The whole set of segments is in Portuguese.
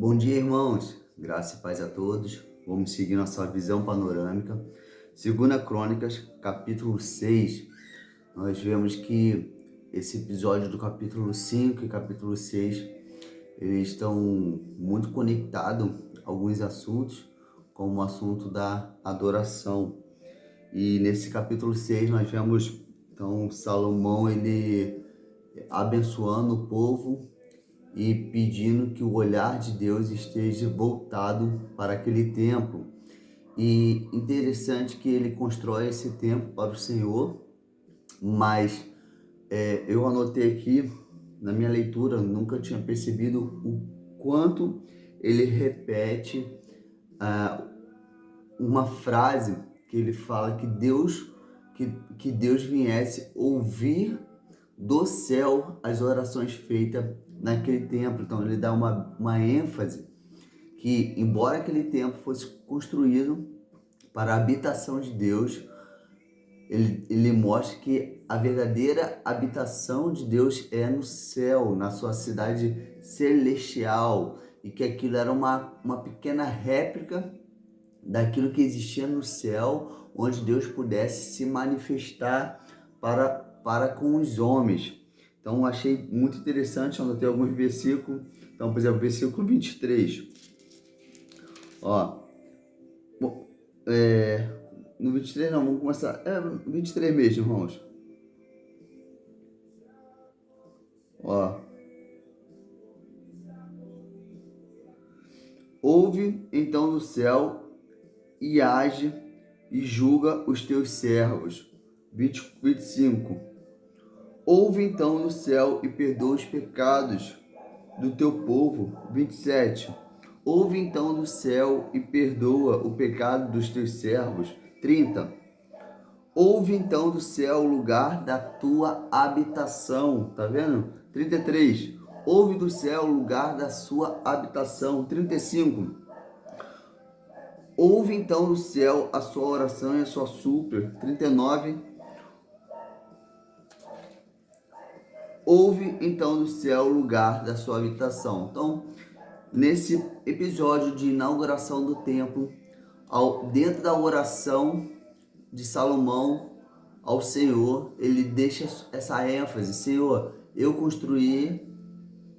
Bom dia, irmãos. Graça e paz a todos. Vamos seguir nossa visão panorâmica. Segunda Crônicas, capítulo 6. Nós vemos que esse episódio do capítulo 5 e capítulo 6, eles estão muito conectados a alguns assuntos, como o assunto da adoração. E nesse capítulo 6 nós vemos então Salomão ele abençoando o povo e pedindo que o olhar de Deus esteja voltado para aquele templo. E interessante que ele constrói esse templo para o Senhor, mas eu anotei aqui na minha leitura, nunca tinha percebido o quanto ele repete uma frase que ele fala que Deus viesse ouvir do céu as orações feitas naquele templo. Então ele dá uma ênfase que, embora aquele templo fosse construído para a habitação de Deus, ele mostra que a verdadeira habitação de Deus é no céu, na sua cidade celestial, e que aquilo era uma pequena réplica daquilo que existia no céu, onde Deus pudesse se manifestar para com os homens. Então, achei muito interessante, anotei alguns versículos. Então, por exemplo, versículo 23. Ó, no 23 não, vamos começar. No 23 mesmo, irmãos. Ó, ouve então do céu e age e julga os teus servos. 25. Ouve então no céu e perdoa os pecados do teu povo. 27. Ouve então do céu e perdoa o pecado dos teus servos. 30. Ouve então do céu o lugar da tua habitação. Tá vendo? 33. Ouve do céu o lugar da sua habitação. 35. Ouve então do céu a sua oração e a sua súplica. 39. Ouve então do céu o lugar da sua habitação. Então, nesse episódio de inauguração do templo, dentro da oração de Salomão ao Senhor, ele deixa essa ênfase: Senhor, eu construí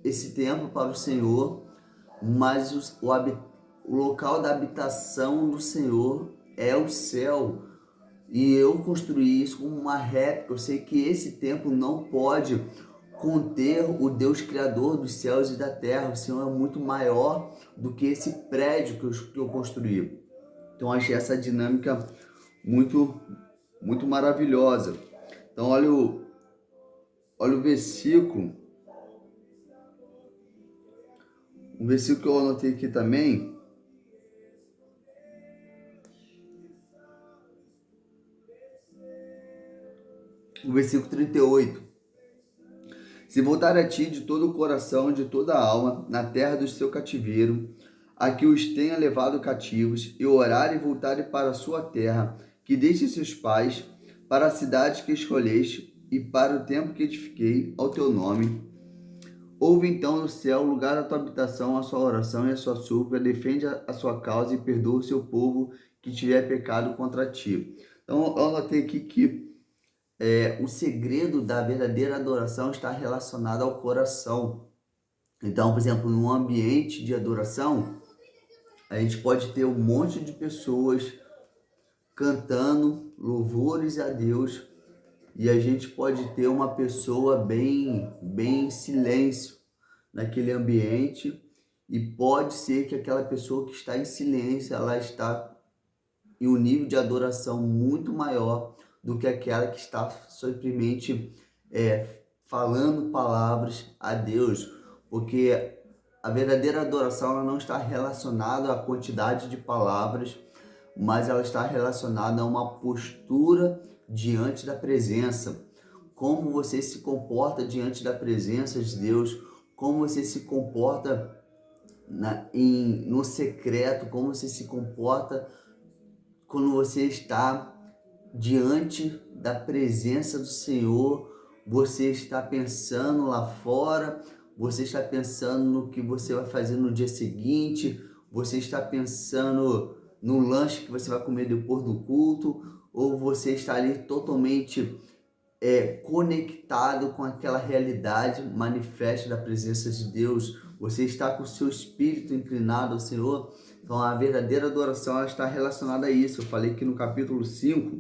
esse templo para o Senhor, mas o local da habitação do Senhor é o céu. E eu construí isso como uma réplica. Eu sei que esse templo não pode conter o Deus Criador dos céus e da terra. O Senhor é muito maior do que esse prédio que eu construí. Então, achei essa dinâmica muito, muito maravilhosa. Então, olha o versículo. Um versículo que eu anotei aqui também. O versículo 38. Se voltar a ti de todo o coração e de toda a alma, na terra do seu cativeiro, a que os tenha levado cativos, e orarem e voltarem para a sua terra, que deixe seus pais, para a cidade que escolheste, e para o templo que edifiquei ao teu nome. Ouve então no céu o lugar da tua habitação, a sua oração e a sua súplica, defende a sua causa e perdoa o seu povo que tiver pecado contra ti. Então, eu anotei aqui que o segredo da verdadeira adoração está relacionado ao coração. Então, por exemplo, num ambiente de adoração, a gente pode ter um monte de pessoas cantando louvores a Deus, e a gente pode ter uma pessoa bem em silêncio naquele ambiente, e pode ser que aquela pessoa que está em silêncio, ela está em um nível de adoração muito maior do que aquela que está simplesmente falando palavras a Deus, porque a verdadeira adoração ela não está relacionada à quantidade de palavras, mas ela está relacionada a uma postura diante da presença. Como você se comporta diante da presença de Deus, como você se comporta no secreto, como você se comporta quando você está diante da presença do Senhor. Você está pensando lá fora, você está pensando no que você vai fazer no dia seguinte, você está pensando no lanche que você vai comer depois do culto, ou você está ali totalmente conectado com aquela realidade manifesta da presença de Deus, você está com o seu espírito inclinado ao Senhor. Então a verdadeira adoração ela está relacionada a isso. Eu falei que no capítulo 5,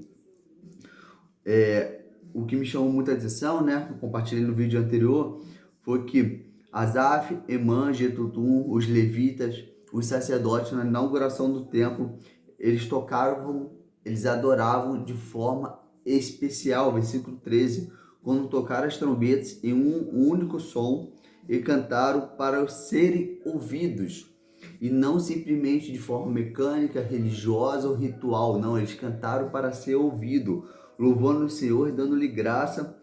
o que me chamou muita atenção, né, eu compartilhei no vídeo anterior, foi que Asaf, Emã, Jedutum, os levitas, os sacerdotes, na inauguração do templo, eles tocavam, eles adoravam de forma especial. Versículo 13, quando tocaram as trombetas em um único som e cantaram para serem ouvidos, e não simplesmente de forma mecânica, religiosa ou ritual, não, eles cantaram para ser ouvido, louvando o Senhor e dando-lhe graça.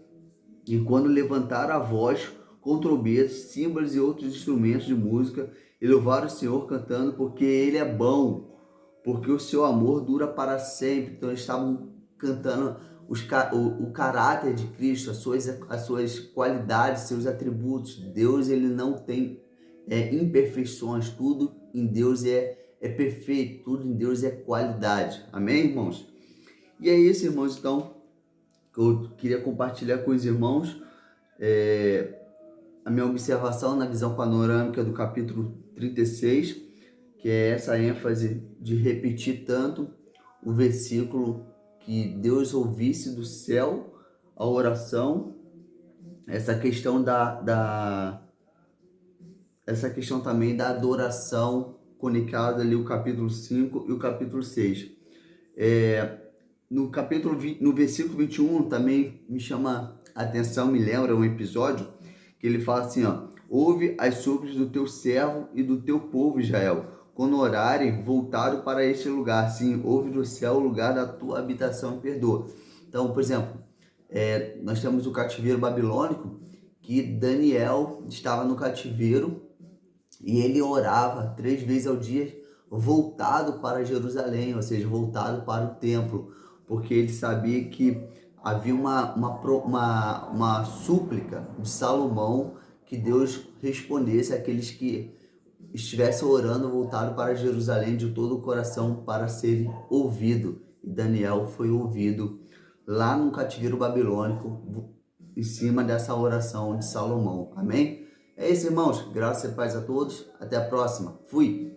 E quando levantaram a voz com trombetas, símbolos e outros instrumentos de música, e louvaram o Senhor cantando, porque Ele é bom, porque o seu amor dura para sempre. Então eles estavam cantando o caráter de Cristo, as suas qualidades, seus atributos. Deus, ele não tem imperfeições, tudo em Deus é perfeito, tudo em Deus é qualidade. Amém, irmãos? E é isso, irmãos, então, que eu queria compartilhar com os irmãos a minha observação na visão panorâmica do capítulo 36, que é essa ênfase de repetir tanto o versículo que Deus ouvisse do céu a oração, essa questão essa questão também da adoração conectada ali o capítulo 5 e o capítulo 6. No versículo 21 também me chama a atenção, me lembra um episódio que ele fala assim, ó: ouve as súplicas do teu servo e do teu povo Israel, quando orarem, voltado para este lugar, sim, ouve do céu o lugar da tua habitação e perdoa. Então, por exemplo, nós temos o cativeiro babilônico, que Daniel estava no cativeiro e ele orava 3 vezes ao dia, voltado para Jerusalém, ou seja, voltado para o templo, porque ele sabia que havia uma súplica de Salomão que Deus respondesse àqueles que estivessem orando voltado para Jerusalém de todo o coração para ser ouvido. E Daniel foi ouvido lá no cativeiro babilônico, em cima dessa oração de Salomão. Amém? É isso, irmãos. Graça e paz a todos. Até a próxima. Fui!